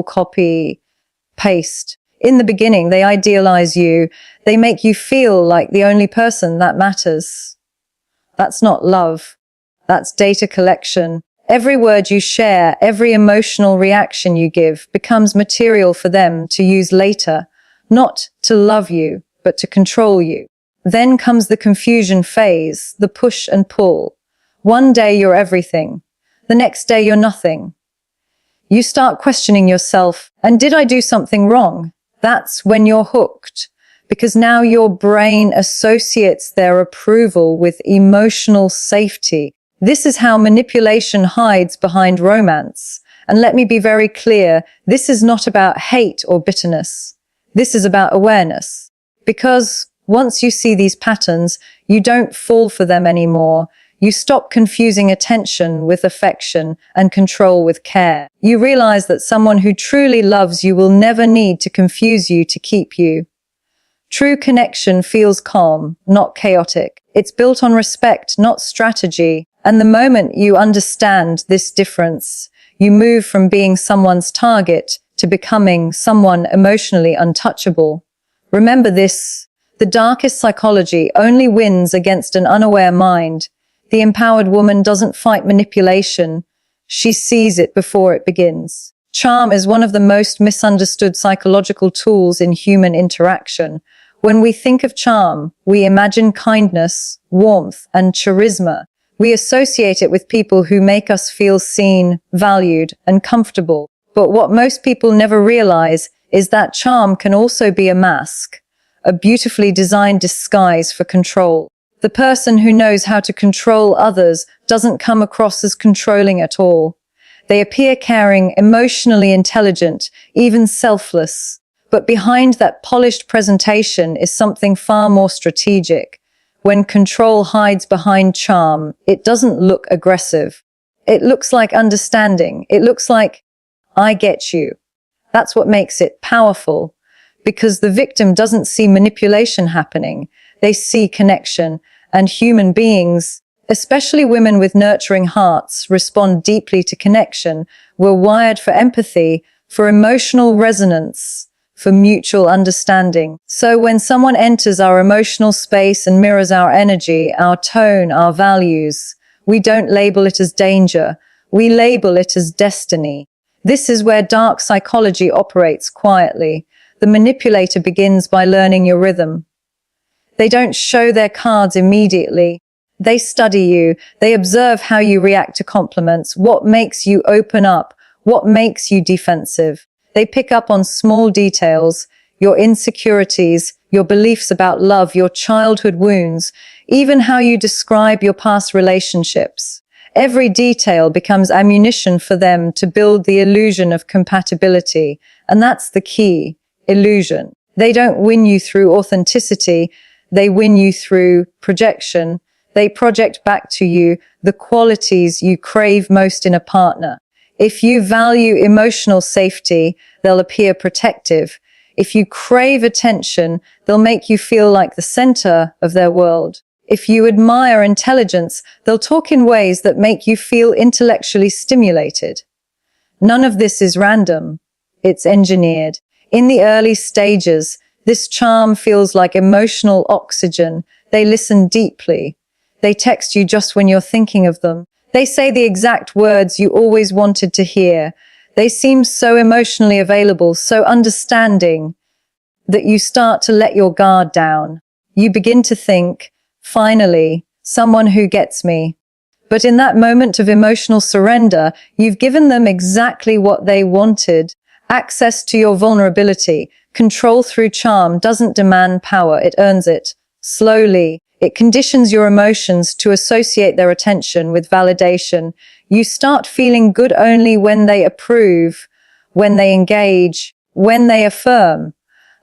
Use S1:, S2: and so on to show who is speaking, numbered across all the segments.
S1: copy, paste. In the beginning, they idealize you. They make you feel like the only person that matters. That's not love. That's data collection. Every word you share, every emotional reaction you give becomes material for them to use later, not to love you, but to control you. Then comes the confusion phase, the push and pull. One day you're everything. The next day you're nothing. You start questioning yourself, and did I do something wrong? That's when you're hooked, because now your brain associates their approval with emotional safety. This is how manipulation hides behind romance. And let me be very clear, this is not about hate or bitterness. This is about awareness. Because once you see these patterns, you don't fall for them anymore. You stop confusing attention with affection and control with care. You realize that someone who truly loves you will never need to confuse you to keep you. True connection feels calm, not chaotic. It's built on respect, not strategy. And the moment you understand this difference, you move from being someone's target to becoming someone emotionally untouchable. Remember this, the darkest psychology only wins against an unaware mind. The empowered woman doesn't fight manipulation. She sees it before it begins. Charm is one of the most misunderstood psychological tools in human interaction. When we think of charm, we imagine kindness, warmth, and charisma. We associate it with people who make us feel seen, valued, and comfortable. But what most people never realize is that charm can also be a mask, a beautifully designed disguise for control. The person who knows how to control others doesn't come across as controlling at all. They appear caring, emotionally intelligent, even selfless. But behind that polished presentation is something far more strategic. When control hides behind charm, it doesn't look aggressive. It looks like understanding. It looks like, I get you. That's what makes it powerful. Because the victim doesn't see manipulation happening. They see connection. And human beings, especially women with nurturing hearts, respond deeply to connection. We're wired for empathy, for emotional resonance, for mutual understanding. So when someone enters our emotional space and mirrors our energy, our tone, our values, we don't label it as danger. We label it as destiny. This is where dark psychology operates quietly. The manipulator begins by learning your rhythm. They don't show their cards immediately. They study you. They observe how you react to compliments, what makes you open up, what makes you defensive. They pick up on small details, your insecurities, your beliefs about love, your childhood wounds, even how you describe your past relationships. Every detail becomes ammunition for them to build the illusion of compatibility. And that's the key, illusion. They don't win you through authenticity. They win you through projection. They project back to you the qualities you crave most in a partner. If you value emotional safety, they'll appear protective. If you crave attention, they'll make you feel like the center of their world. If you admire intelligence, they'll talk in ways that make you feel intellectually stimulated. None of this is random. It's engineered. In the early stages, this charm feels like emotional oxygen. They listen deeply. They text you just when you're thinking of them. They say the exact words you always wanted to hear. They seem so emotionally available, so understanding, that you start to let your guard down. You begin to think, finally, someone who gets me. But in that moment of emotional surrender, you've given them exactly what they wanted. Access to your vulnerability. Control through charm doesn't demand power, it earns it. Slowly, it conditions your emotions to associate their attention with validation. You start feeling good only when they approve, when they engage, when they affirm.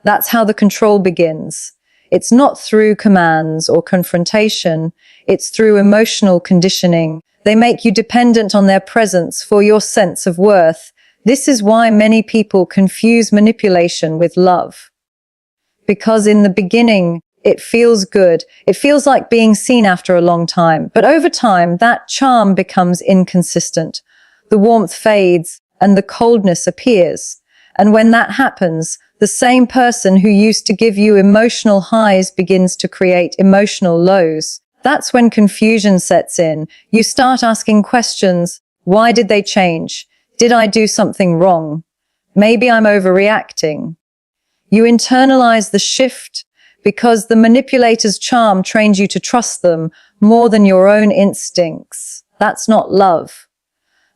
S1: That's how the control begins. It's not through commands or confrontation. It's through emotional conditioning. They make you dependent on their presence for your sense of worth. This is why many people confuse manipulation with love. Because in the beginning, it feels good. It feels like being seen after a long time. But over time, that charm becomes inconsistent. The warmth fades, and the coldness appears. And when that happens, the same person who used to give you emotional highs begins to create emotional lows. That's when confusion sets in. You start asking questions. Why did they change? Did I do something wrong? Maybe I'm overreacting. You internalize the shift because the manipulator's charm trained you to trust them more than your own instincts. That's not love.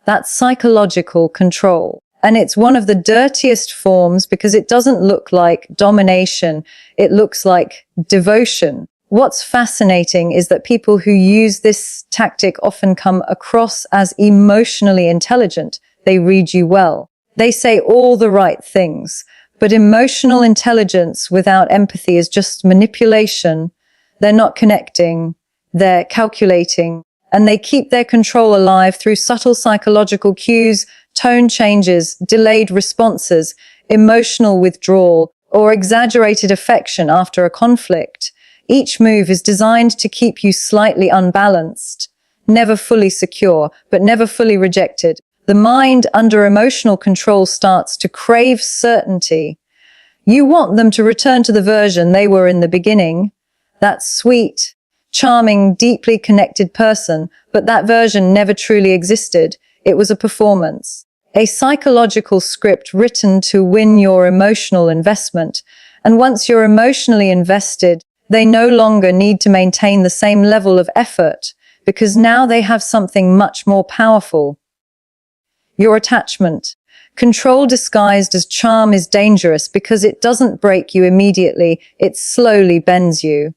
S1: That's psychological control. And it's one of the dirtiest forms because it doesn't look like domination. It looks like devotion. What's fascinating is that people who use this tactic often come across as emotionally intelligent. They read you well. They say all the right things. But emotional intelligence without empathy is just manipulation. They're not connecting. They're calculating. And they keep their control alive through subtle psychological cues, tone changes, delayed responses, emotional withdrawal, or exaggerated affection after a conflict. Each move is designed to keep you slightly unbalanced, never fully secure, but never fully rejected. The mind under emotional control starts to crave certainty. You want them to return to the version they were in the beginning, that sweet, charming, deeply connected person, but that version never truly existed. It was a performance, a psychological script written to win your emotional investment. And once you're emotionally invested, they no longer need to maintain the same level of effort because now they have something much more powerful. Your attachment. Control disguised as charm is dangerous because it doesn't break you immediately, it slowly bends you.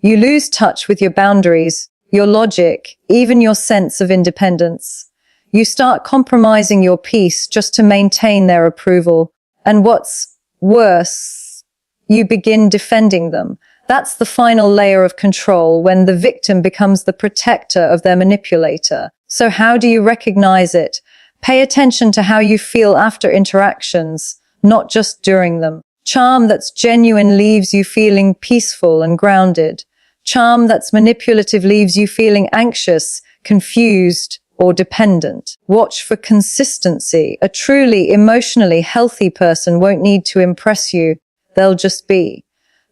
S1: You lose touch with your boundaries, your logic, even your sense of independence. You start compromising your peace just to maintain their approval. And what's worse, you begin defending them. That's the final layer of control when the victim becomes the protector of their manipulator. So how do you recognize it? Pay attention to how you feel after interactions, not just during them. Charm that's genuine leaves you feeling peaceful and grounded. Charm that's manipulative leaves you feeling anxious, confused, or dependent. Watch for consistency. A truly emotionally healthy person won't need to impress you. They'll just be.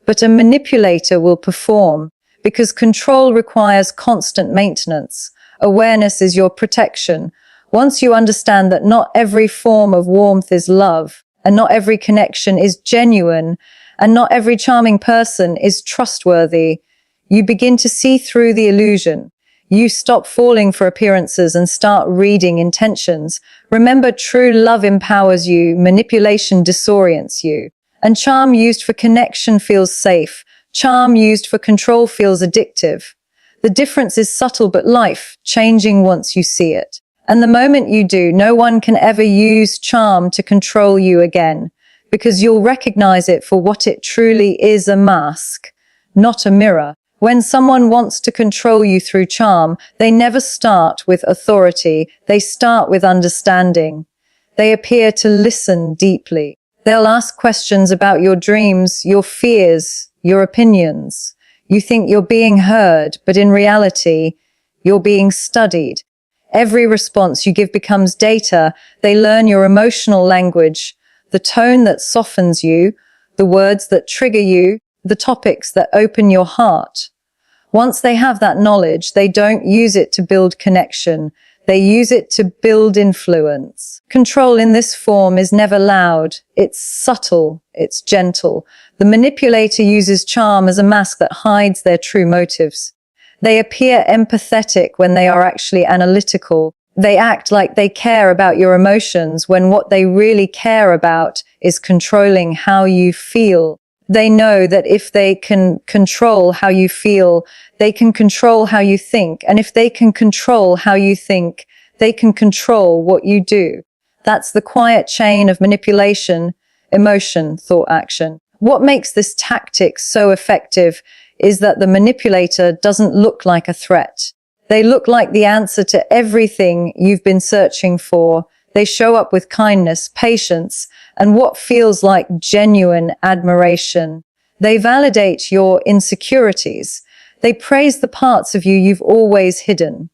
S1: But a manipulator will perform because control requires constant maintenance. Awareness is your protection. Once you understand that not every form of warmth is love, and not every connection is genuine, and not every charming person is trustworthy, you begin to see through the illusion. You stop falling for appearances and start reading intentions. Remember, true love empowers you, manipulation disorients you. And charm used for connection feels safe. Charm used for control feels addictive. The difference is subtle but life-changing once you see it. And the moment you do, no one can ever use charm to control you again, because you'll recognize it for what it truly is, a mask, not a mirror. When someone wants to control you through charm, they never start with authority, they start with understanding. They appear to listen deeply. They'll ask questions about your dreams, your fears, your opinions. You think you're being heard, but in reality, you're being studied. Every response you give becomes data. They learn your emotional language, the tone that softens you, the words that trigger you, the topics that open your heart. Once they have that knowledge, they don't use it to build connection. They use it to build influence. Control in this form is never loud. It's subtle. It's gentle. The manipulator uses charm as a mask that hides their true motives. They appear empathetic when they are actually analytical. They act like they care about your emotions when what they really care about is controlling how you feel. They know that if they can control how you feel, they can control how you think. And if they can control how you think, they can control what you do. That's the quiet chain of manipulation, emotion, thought, action. What makes this tactic so effective is that the manipulator doesn't look like a threat. They look like the answer to everything you've been searching for. They show up with kindness, patience, and what feels like genuine admiration. They validate your insecurities. They praise the parts of you you've always hidden.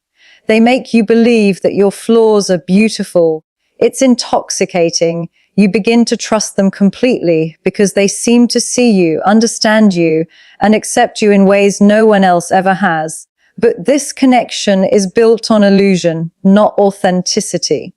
S1: They make you believe that your flaws are beautiful, It's intoxicating. You begin to trust them completely because they seem to see you, understand you, and accept you in ways no one else ever has. But this connection is built on illusion, not authenticity.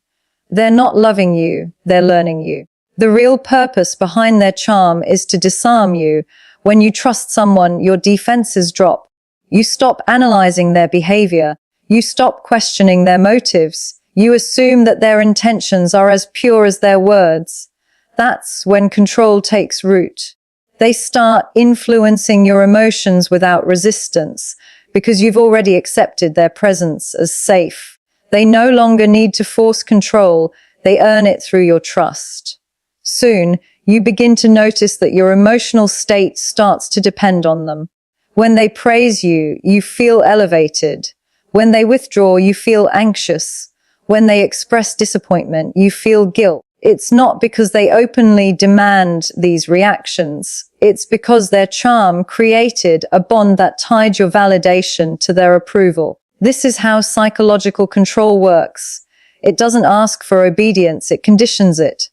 S1: They're not loving you, they're learning you. The real purpose behind their charm is to disarm you. When you trust someone, your defenses drop. You stop analyzing their behavior. You stop questioning their motives. You assume that their intentions are as pure as their words. That's when control takes root. They start influencing your emotions without resistance because you've already accepted their presence as safe. They no longer need to force control. They earn it through your trust. Soon, you begin to notice that your emotional state starts to depend on them. When they praise you, you feel elevated. When they withdraw, you feel anxious. When they express disappointment, you feel guilt. It's not because they openly demand these reactions. It's because their charm created a bond that tied your validation to their approval. This is how psychological control works. It doesn't ask for obedience, it conditions it.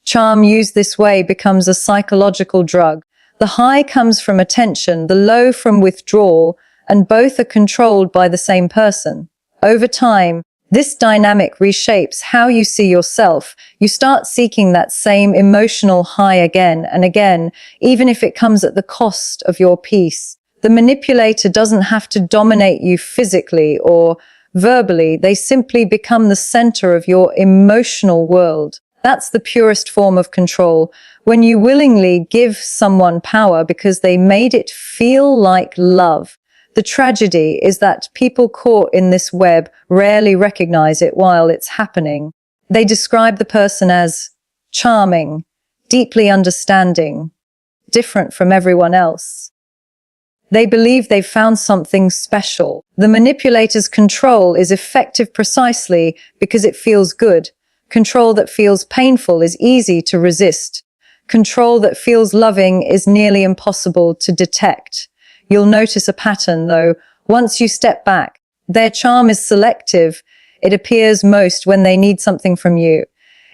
S1: Charm used this way becomes a psychological drug. The high comes from attention, the low from withdrawal, and both are controlled by the same person. Over time, this dynamic reshapes how you see yourself. You start seeking that same emotional high again and again, even if it comes at the cost of your peace. The manipulator doesn't have to dominate you physically or verbally. They simply become the center of your emotional world. That's the purest form of control. When you willingly give someone power because they made it feel like love. The tragedy is that people caught in this web rarely recognize it while it's happening. They describe the person as charming, deeply understanding, different from everyone else. They believe they've found something special. The manipulator's control is effective precisely because it feels good. Control that feels painful is easy to resist. Control that feels loving is nearly impossible to detect. You'll notice a pattern, though. Once you step back, their charm is selective. It appears most when they need something from you.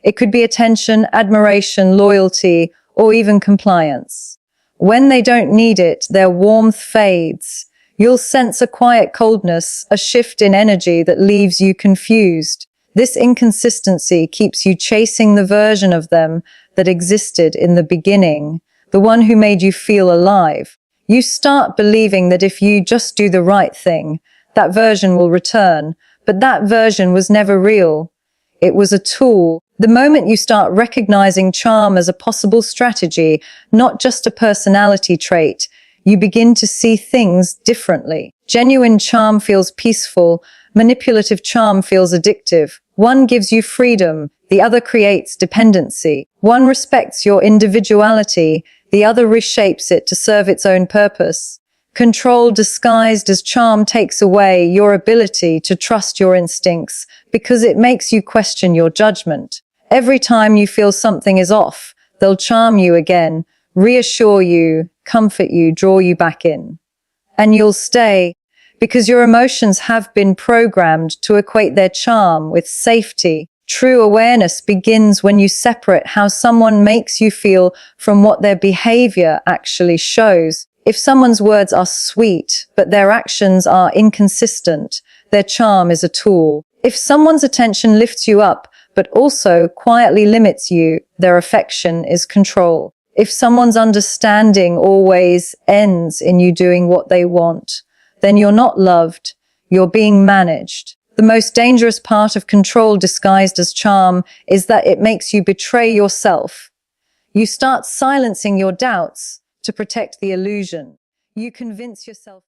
S1: It could be attention, admiration, loyalty, or even compliance. When they don't need it, their warmth fades. You'll sense a quiet coldness, a shift in energy that leaves you confused. This inconsistency keeps you chasing the version of them that existed in the beginning, the one who made you feel alive. You start believing that if you just do the right thing, that version will return, but that version was never real. It was a tool. The moment you start recognizing charm as a possible strategy, not just a personality trait, you begin to see things differently. Genuine charm feels peaceful. Manipulative charm feels addictive. One gives you freedom. The other creates dependency. One respects your individuality. The other reshapes it to serve its own purpose. Control disguised as charm takes away your ability to trust your instincts because it makes you question your judgment. Every time you feel something is off, they'll charm you again, reassure you, comfort you, draw you back in. And you'll stay because your emotions have been programmed to equate their charm with safety. True awareness begins when you separate how someone makes you feel from what their behavior actually shows. If someone's words are sweet, but their actions are inconsistent, their charm is a tool. If someone's attention lifts you up, but also quietly limits you, their affection is control. If someone's understanding always ends in you doing what they want, then you're not loved, you're being managed. The most dangerous part of control disguised as charm is that it makes you betray yourself. You start silencing your doubts to protect the illusion. You convince yourself